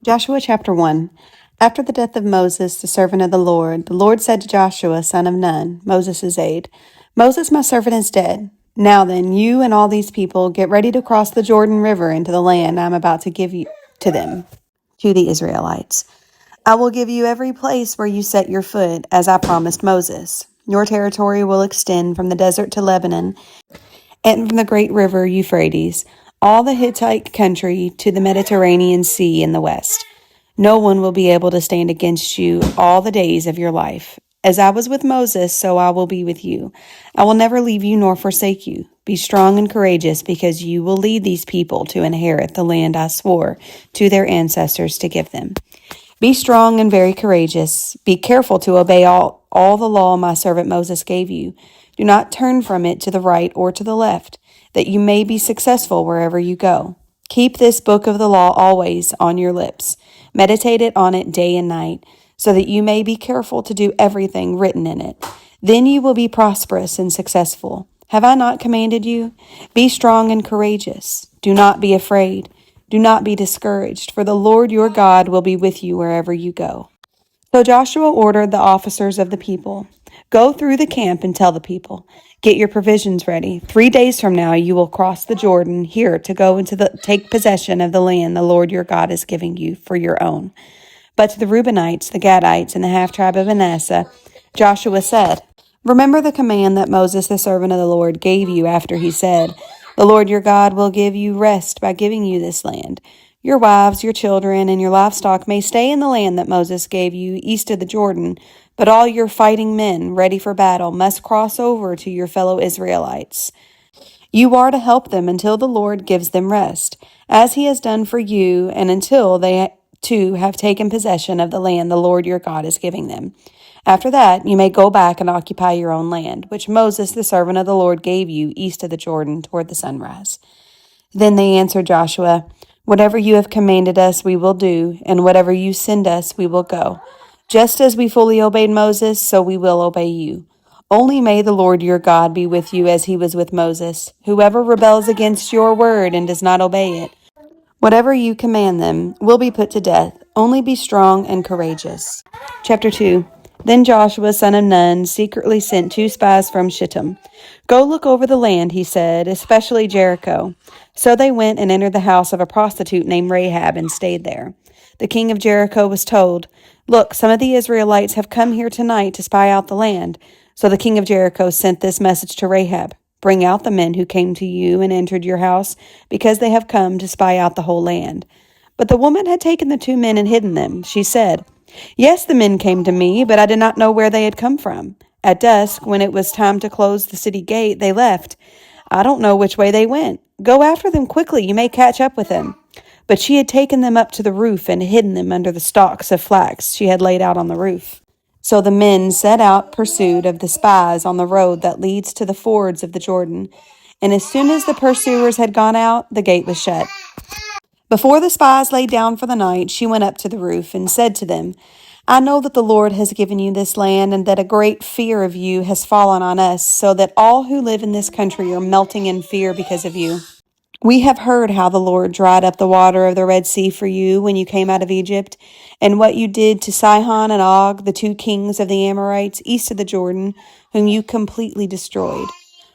Joshua chapter 1. After the death of Moses, the servant of the Lord said to Joshua, son of Nun, Moses' aide, Moses, my servant, is dead. Now then, you and all these people get ready to cross the Jordan River into the land I am about to give you to them, to the Israelites. I will give you every place where you set your foot, as I promised Moses. Your territory will extend from the desert to Lebanon, and from the great river Euphrates, all the Hittite country to the Mediterranean Sea in the west. No one will be able to stand against you all the days of your life. As I was with Moses, so I will be with you. I will never leave you nor forsake you. Be strong and courageous, because you will lead these people to inherit the land I swore to their ancestors to give them. Be strong and very courageous. Be careful to obey all the law my servant Moses gave you. Do not turn from it to the right or to the left, that you may be successful wherever you go. Keep this book of the law always on your lips. Meditate on it day and night, so that you may be careful to do everything written in it. Then you will be prosperous and successful. Have I not commanded you? Be strong and courageous. Do not be afraid. Do not be discouraged, for the Lord your God will be with you wherever you go. So Joshua ordered the officers of the people, Go through the camp and tell the people, Get your provisions ready. 3 days from now you will cross the Jordan here to go take possession of the land the Lord your God is giving you for your own. But to the Reubenites, the Gadites, and the half-tribe of Manasseh, Joshua said, Remember the command that Moses, the servant of the Lord, gave you after he said, The Lord your God will give you rest by giving you this land. Your wives, your children, and your livestock may stay in the land that Moses gave you east of the Jordan, but all your fighting men, ready for battle, must cross over to your fellow Israelites. You are to help them until the Lord gives them rest, as he has done for you, and until they too have taken possession of the land the Lord your God is giving them. After that, you may go back and occupy your own land, which Moses, the servant of the Lord, gave you east of the Jordan toward the sunrise. Then they answered Joshua, Whatever you have commanded us, we will do, and whatever you send us, we will go. Just as we fully obeyed Moses, so we will obey you. Only may the Lord your God be with you as he was with Moses. Whoever rebels against your word and does not obey it, whatever you command them, will be put to death. Only be strong and courageous. Chapter 2. Then Joshua, son of Nun, secretly sent 2 spies from Shittim. Go look over the land, he said, especially Jericho. So they went and entered the house of a prostitute named Rahab and stayed there. The king of Jericho was told, Look, some of the Israelites have come here tonight to spy out the land. So the king of Jericho sent this message to Rahab. Bring out the men who came to you and entered your house, because they have come to spy out the whole land. But the woman had taken the 2 men and hidden them. She said, Yes, the men came to me, but I did not know where they had come from. At dusk, when it was time to close the city gate, they left. I don't know which way they went. Go after them quickly. You may catch up with them. But she had taken them up to the roof and hidden them under the stalks of flax she had laid out on the roof. So the men set out pursuit of the spies on the road that leads to the fords of the Jordan. And as soon as the pursuers had gone out, the gate was shut. Before the spies lay down for the night, she went up to the roof and said to them, I know that the Lord has given you this land, and that a great fear of you has fallen on us, so that all who live in this country are melting in fear because of you. We have heard how the Lord dried up the water of the Red Sea for you when you came out of Egypt, and what you did to Sihon and Og, the 2 kings of the Amorites east of the Jordan, whom you completely destroyed.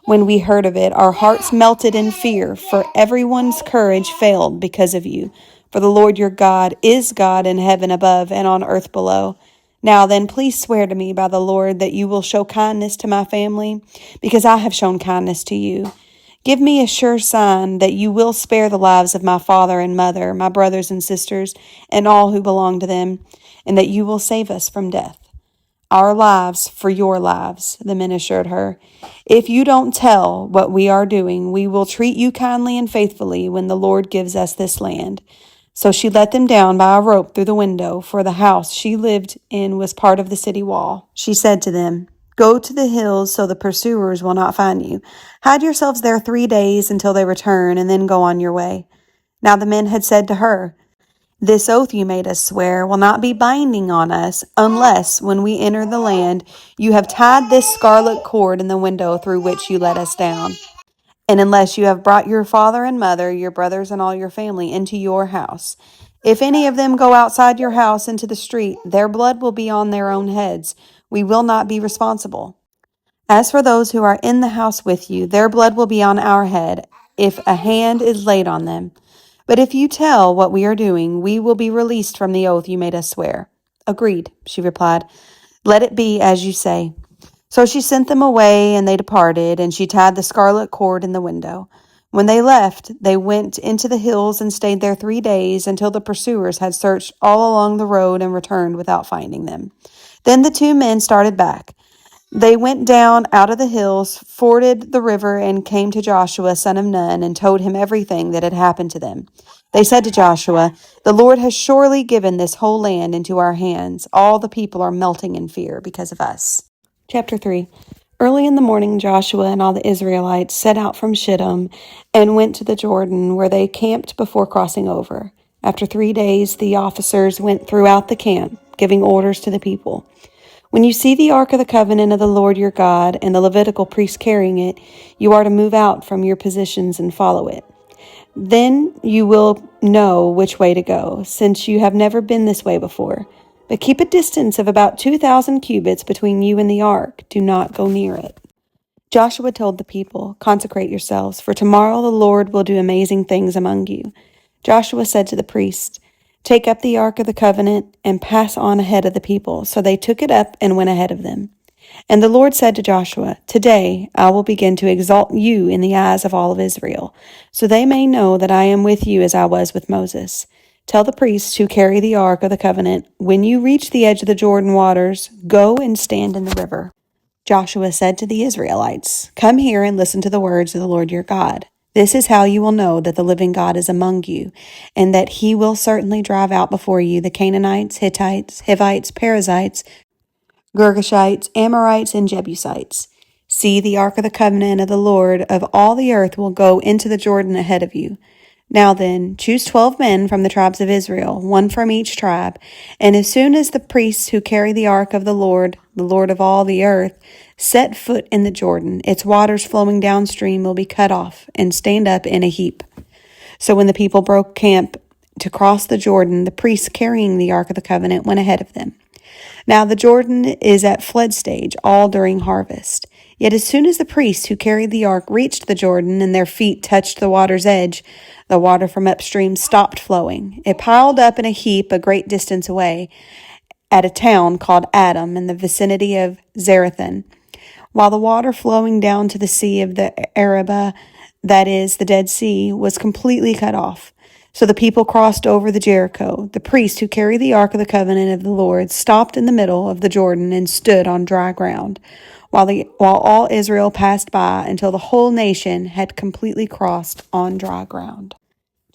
When we heard of it, our hearts melted in fear, for everyone's courage failed because of you. For the Lord your God is God in heaven above and on earth below. Now then, please swear to me by the Lord that you will show kindness to my family, because I have shown kindness to you. Give me a sure sign that you will spare the lives of my father and mother, my brothers and sisters, and all who belong to them, and that you will save us from death. Our lives for your lives, the men assured her. If you don't tell what we are doing, we will treat you kindly and faithfully when the Lord gives us this land. So she let them down by a rope through the window, for the house she lived in was part of the city wall. She said to them, Go to the hills so the pursuers will not find you. Hide yourselves there 3 days until they return, and then go on your way. Now the men had said to her, This oath you made us swear will not be binding on us unless, when we enter the land, you have tied this scarlet cord in the window through which you let us down, and unless you have brought your father and mother, your brothers and all your family into your house. If any of them go outside your house into the street, their blood will be on their own heads. We will not be responsible. As for those who are in the house with you, their blood will be on our head if a hand is laid on them. But if you tell what we are doing, we will be released from the oath you made us swear." "Agreed," she replied. "Let it be as you say." So she sent them away, and they departed, and she tied the scarlet cord in the window. When they left, they went into the hills and stayed there 3 days until the pursuers had searched all along the road and returned without finding them. Then the two men started back. They went down out of the hills, forded the river, and came to Joshua, son of Nun, and told him everything that had happened to them. They said to Joshua, "The Lord has surely given this whole land into our hands. All the people are melting in fear because of us." Chapter 3. Early in the morning, Joshua and all the Israelites set out from Shittim and went to the Jordan, where they camped before crossing over. After 3 days, the officers went throughout the camp, giving orders to the people. "When you see the ark of the covenant of the Lord your God and the Levitical priests carrying it, you are to move out from your positions and follow it. Then you will know which way to go, since you have never been this way before. But keep a distance of about 2,000 cubits between you and the ark. Do not go near it." Joshua told the people, "Consecrate yourselves, for tomorrow the Lord will do amazing things among you." Joshua said to the priests, "Take up the ark of the covenant and pass on ahead of the people." So they took it up and went ahead of them. And the Lord said to Joshua, "Today I will begin to exalt you in the eyes of all of Israel, so they may know that I am with you as I was with Moses. Tell the priests who carry the ark of the covenant, when you reach the edge of the Jordan waters, go and stand in the river." Joshua said to the Israelites, "Come here and listen to the words of the Lord your God. This is how you will know that the living God is among you, and that he will certainly drive out before you the Canaanites, Hittites, Hivites, Perizzites, Girgashites, Amorites, and Jebusites. See, the ark of the covenant of the Lord of all the earth will go into the Jordan ahead of you. Now then, choose 12 men from the tribes of Israel, one from each tribe, and as soon as the priests who carry the ark of the Lord of all the earth, set foot in the Jordan, its waters flowing downstream will be cut off and stand up in a heap." So when the people broke camp to cross the Jordan, the priests carrying the ark of the covenant went ahead of them. Now the Jordan is at flood stage all during harvest. Yet as soon as the priests who carried the ark reached the Jordan and their feet touched the water's edge, the water from upstream stopped flowing. It piled up in a heap a great distance away at a town called Adam in the vicinity of Zarethan, while the water flowing down to the Sea of the Arabah, that is, the Dead Sea, was completely cut off. So the people crossed over the Jericho. The priests who carried the ark of the covenant of the Lord stopped in the middle of the Jordan and stood on dry ground, while all Israel passed by until the whole nation had completely crossed on dry ground.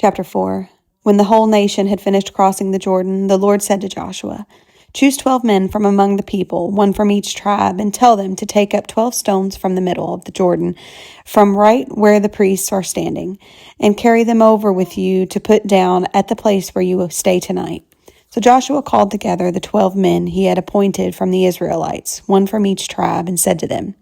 Chapter 4. When the whole nation had finished crossing the Jordan, the Lord said to Joshua, "Choose 12 men from among the people, one from each tribe, and tell them to take up 12 stones from the middle of the Jordan, from right where the priests are standing, and carry them over with you to put down at the place where you will stay tonight." So Joshua called together the 12 men he had appointed from the Israelites, one from each tribe, and said to them,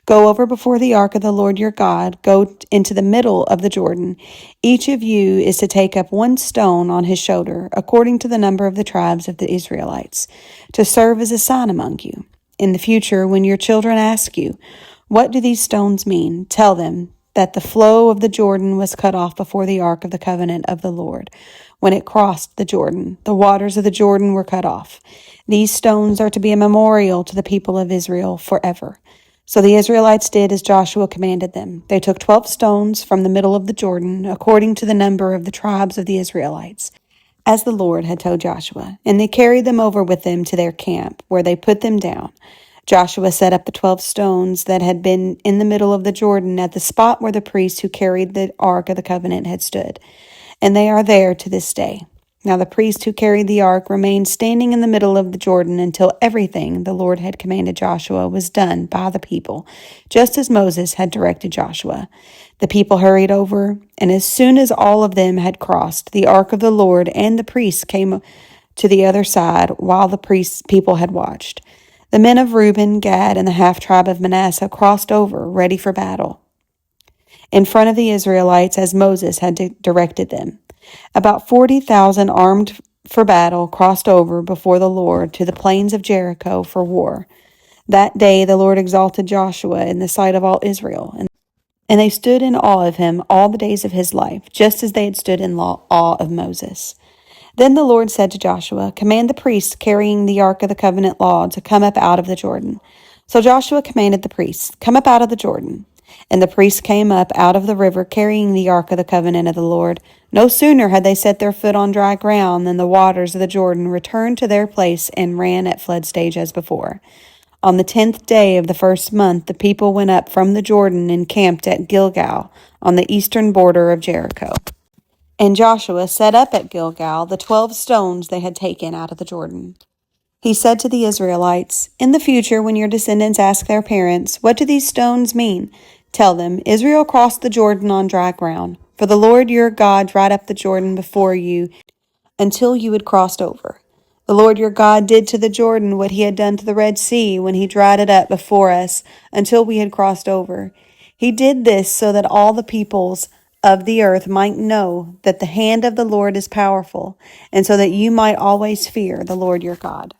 "Go over before the ark of the Lord your God, go into the middle of the Jordan. Each of you is to take up one stone on his shoulder, according to the number of the tribes of the Israelites, to serve as a sign among you. In the future, when your children ask you, 'What do these stones mean?' tell them that the flow of the Jordan was cut off before the ark of the covenant of the Lord. When it crossed the Jordan, the waters of the Jordan were cut off. These stones are to be a memorial to the people of Israel forever." So the Israelites did as Joshua commanded them. They took 12 stones from the middle of the Jordan, according to the number of the tribes of the Israelites, as the Lord had told Joshua, and they carried them over with them to their camp, where they put them down. Joshua set up the 12 stones that had been in the middle of the Jordan at the spot where the priests who carried the ark of the covenant had stood, and they are there to this day. Now the priest who carried the ark remained standing in the middle of the Jordan until everything the Lord had commanded Joshua was done by the people, just as Moses had directed Joshua. The people hurried over, and as soon as all of them had crossed, the ark of the Lord and the priests came to the other side while the people had watched. The men of Reuben, Gad, and the half-tribe of Manasseh crossed over, ready for battle, in front of the Israelites as Moses had directed them. About 40,000 armed for battle crossed over before the Lord to the plains of Jericho for war. That day the Lord exalted Joshua in the sight of all Israel, and they stood in awe of him all the days of his life, just as they had stood in awe of Moses. Then the Lord said to Joshua, "Command the priests carrying the ark of the covenant law to come up out of the Jordan." So Joshua commanded the priests, "Come up out of the Jordan." And the priests came up out of the river carrying the ark of the covenant of the Lord. No sooner had they set their foot on dry ground than the waters of the Jordan returned to their place and ran at flood stage as before. On the 10th day of the first month, the people went up from the Jordan and camped at Gilgal on the eastern border of Jericho. And Joshua set up at Gilgal the 12 stones they had taken out of the Jordan. He said to the Israelites, "In the future, when your descendants ask their parents, 'What do these stones mean?' Tell them, 'Israel crossed the Jordan on dry ground. For the Lord your God dried up the Jordan before you until you had crossed over. The Lord your God did to the Jordan what he had done to the Red Sea when he dried it up before us until we had crossed over. He did this so that all the peoples of the earth might know that the hand of the Lord is powerful, and so that you might always fear the Lord your God."